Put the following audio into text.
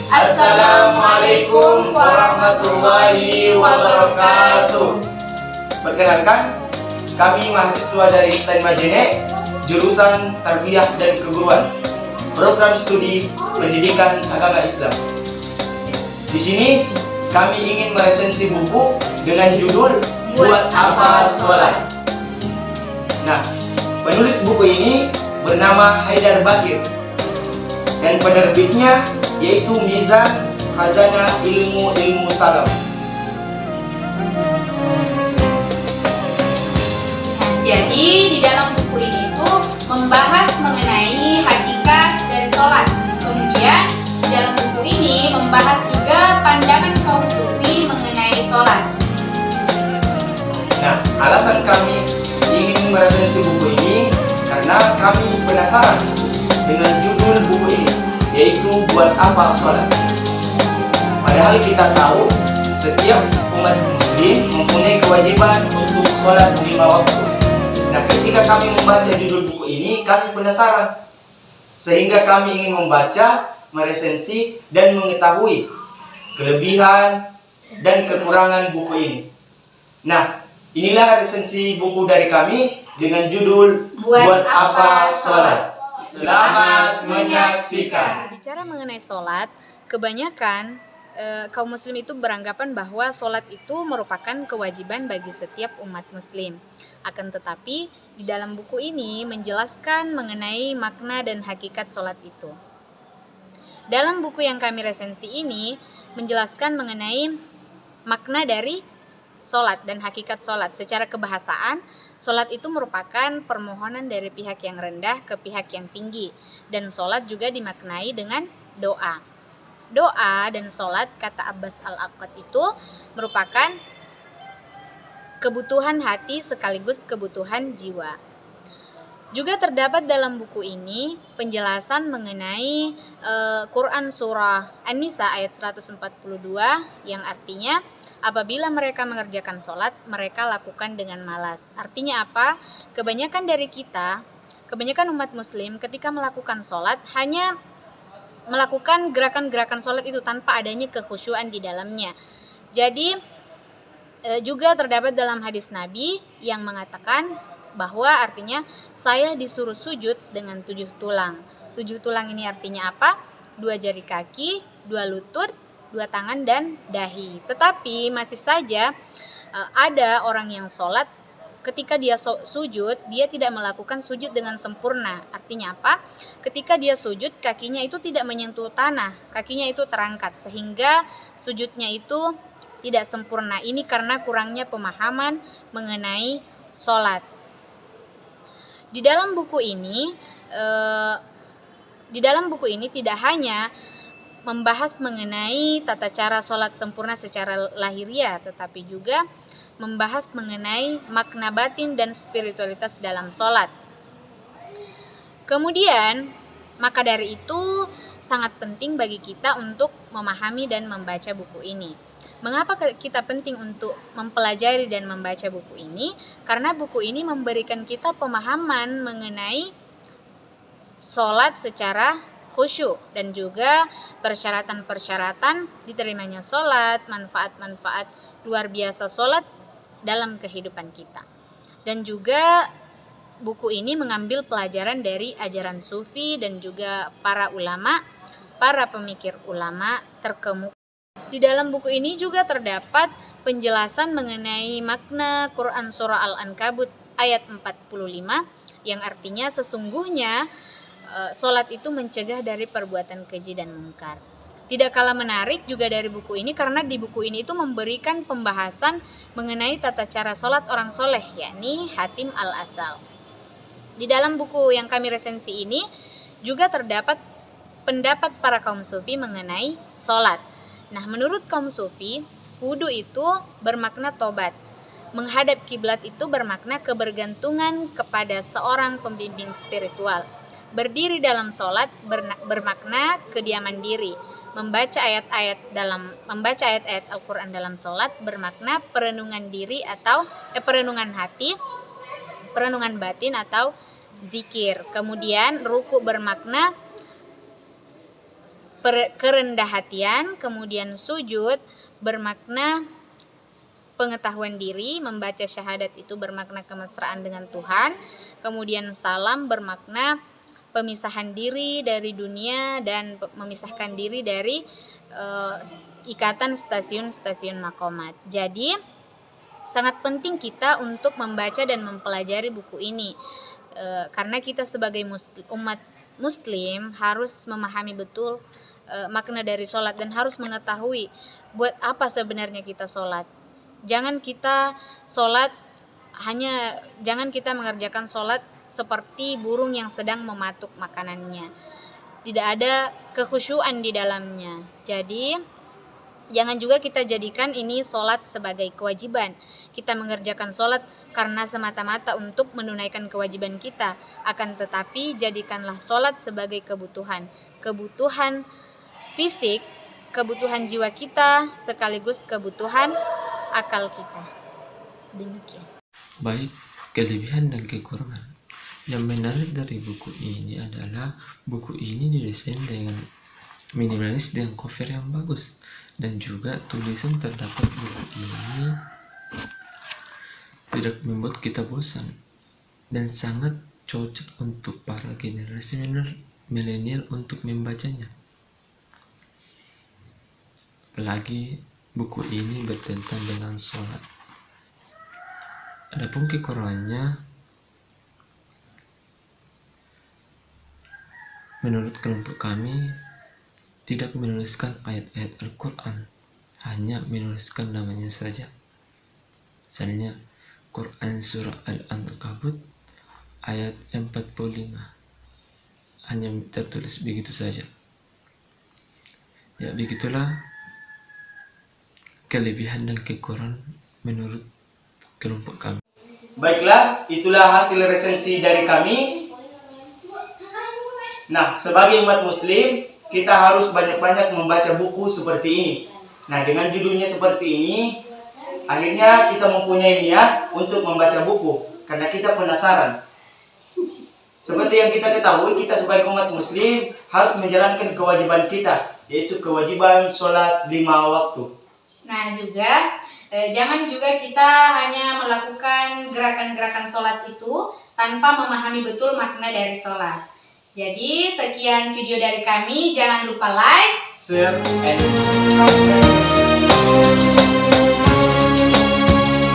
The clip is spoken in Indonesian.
Assalamualaikum warahmatullahi wabarakatuh. Perkenalkan, kami mahasiswa dari STAN Majene, jurusan Tarbiyah dan Keguruan, program studi Pendidikan Agama Islam. Di sini kami ingin meresensi buku dengan judul Buat Apa Sholat. Nah, penulis buku ini bernama Haidar Bakir dan penerbitnya yaitu Mizan Khazanah Ilmu Salam. Jadi di dalam buku ini tuh membahas mengenai hakikat dari sholat. Kemudian di dalam buku ini membahas juga pandangan kaum sufi mengenai sholat. Nah, alasan kami ingin meresensi buku ini karena kami penasaran dengan judul buku ini, yaitu Buat Apa Sholat. Padahal kita tahu setiap umat muslim mempunyai kewajiban untuk sholat 5 waktu. Nah, ketika kami membaca judul buku ini, kami penasaran. Sehingga kami ingin membaca, meresensi, dan mengetahui kelebihan dan kekurangan buku ini. Nah, inilah resensi buku dari kami dengan judul Buat Apa Sholat. Selamat menyaksikan. Bicara mengenai sholat, kebanyakan kaum muslim itu beranggapan bahwa sholat itu merupakan kewajiban bagi setiap umat muslim. Akan tetapi, di dalam buku ini menjelaskan mengenai makna dan hakikat sholat itu. Dalam buku yang kami resensi ini, menjelaskan mengenai makna dari sholat dan hakikat sholat. Secara kebahasaan, sholat itu merupakan permohonan dari pihak yang rendah ke pihak yang tinggi. Dan sholat juga dimaknai dengan doa. Doa dan sholat, kata Abbas Al-Aqad, itu merupakan kebutuhan hati sekaligus kebutuhan jiwa. Juga terdapat dalam buku ini penjelasan mengenai Quran surah An-Nisa ayat 142 yang artinya apabila mereka mengerjakan sholat, mereka lakukan dengan malas. Artinya apa? Kebanyakan umat muslim ketika melakukan sholat hanya melakukan gerakan-gerakan sholat itu tanpa adanya kekhusyuan di dalamnya. Jadi juga terdapat dalam hadis Nabi yang mengatakan bahwa artinya saya disuruh sujud dengan 7 tulang. 7 tulang ini artinya apa? 2 jari kaki, 2 lutut, 2 tangan dan dahi. Tetapi masih saja ada orang yang sholat ketika dia sujud, dia tidak melakukan sujud dengan sempurna. Artinya apa? Ketika dia sujud, kakinya itu tidak menyentuh tanah, kakinya itu terangkat sehingga sujudnya itu tidak sempurna. Ini karena kurangnya pemahaman mengenai sholat. Di dalam buku ini tidak hanya membahas mengenai tata cara sholat sempurna secara lahiriah, tetapi juga membahas mengenai makna batin dan spiritualitas dalam sholat. Kemudian, maka dari itu sangat penting bagi kita untuk memahami dan membaca buku ini. Mengapa kita penting untuk mempelajari dan membaca buku ini? Karena buku ini memberikan kita pemahaman mengenai sholat secara khusyuk dan juga persyaratan-persyaratan diterimanya sholat, manfaat-manfaat luar biasa sholat dalam kehidupan kita. Dan juga buku ini mengambil pelajaran dari ajaran sufi dan juga para pemikir ulama terkemuka. Di dalam buku ini juga terdapat penjelasan mengenai makna Quran surah Al-Ankabut ayat 45 yang artinya sesungguhnya sholat itu mencegah dari perbuatan keji dan mungkar. Tidak kalah menarik juga dari buku ini karena di buku ini itu memberikan pembahasan mengenai tata cara sholat orang soleh, yakni Hatim Al-Asal. Di dalam buku yang kami resensi ini juga terdapat pendapat para kaum sufi mengenai sholat. Nah, menurut kaum sufi, wudhu itu bermakna tobat. Menghadap kiblat itu bermakna kebergantungan kepada seorang pembimbing spiritual. Berdiri dalam sholat bermakna kediaman diri. Membaca ayat-ayat Al-Quran dalam sholat bermakna perenungan diri atau perenungan hati, perenungan batin atau zikir. Kemudian ruku bermakna kerendah hatian, kemudian sujud bermakna pengetahuan diri, membaca syahadat itu bermakna kemesraan dengan Tuhan, kemudian salam bermakna pemisahan diri dari dunia dan memisahkan diri dari ikatan stasiun-stasiun makomat. Jadi sangat penting kita untuk membaca dan mempelajari buku ini, karena kita sebagai umat muslim harus memahami betul makna dari sholat dan harus mengetahui buat apa sebenarnya kita sholat. Jangan kita mengerjakan sholat seperti burung yang sedang mematuk makanannya. Tidak ada kekhusyuan di dalamnya. Jadi jangan juga kita jadikan ini sholat sebagai kewajiban. Kita mengerjakan sholat karena semata-mata untuk menunaikan kewajiban kita. Akan tetapi jadikanlah sholat sebagai kebutuhan fisik, kebutuhan jiwa kita, sekaligus kebutuhan akal kita. Demikian. Baik, kelebihan dan kekurangan. Yang menarik dari buku ini adalah buku ini didesain dengan minimalis dengan cover yang bagus, dan juga tulisan terdapat buku ini tidak membuat kita bosan dan sangat cocok untuk para generasi milenial untuk membacanya. Apalagi buku ini bertentang dengan sholat. Adapun kekurangannya, menurut kelompok kami, tidak menuliskan ayat-ayat Al-Quran, hanya menuliskan namanya saja. Misalnya Quran Surah Al-Ankabut ayat 45, hanya tertulis begitu saja. Ya, begitulah kelebihan dan kekurangan menurut kelompok kami. Baiklah, itulah hasil resensi dari kami. Nah, sebagai umat muslim, kita harus banyak-banyak membaca buku seperti ini. Nah, dengan judulnya seperti ini, akhirnya kita mempunyai niat untuk membaca buku, karena kita penasaran. Seperti yang kita ketahui, kita sebagai umat muslim harus menjalankan kewajiban kita, yaitu kewajiban sholat 5 waktu. Nah juga jangan juga kita hanya melakukan gerakan-gerakan sholat itu tanpa memahami betul makna dari sholat. Jadi sekian video dari kami, jangan lupa like, share, and subscribe.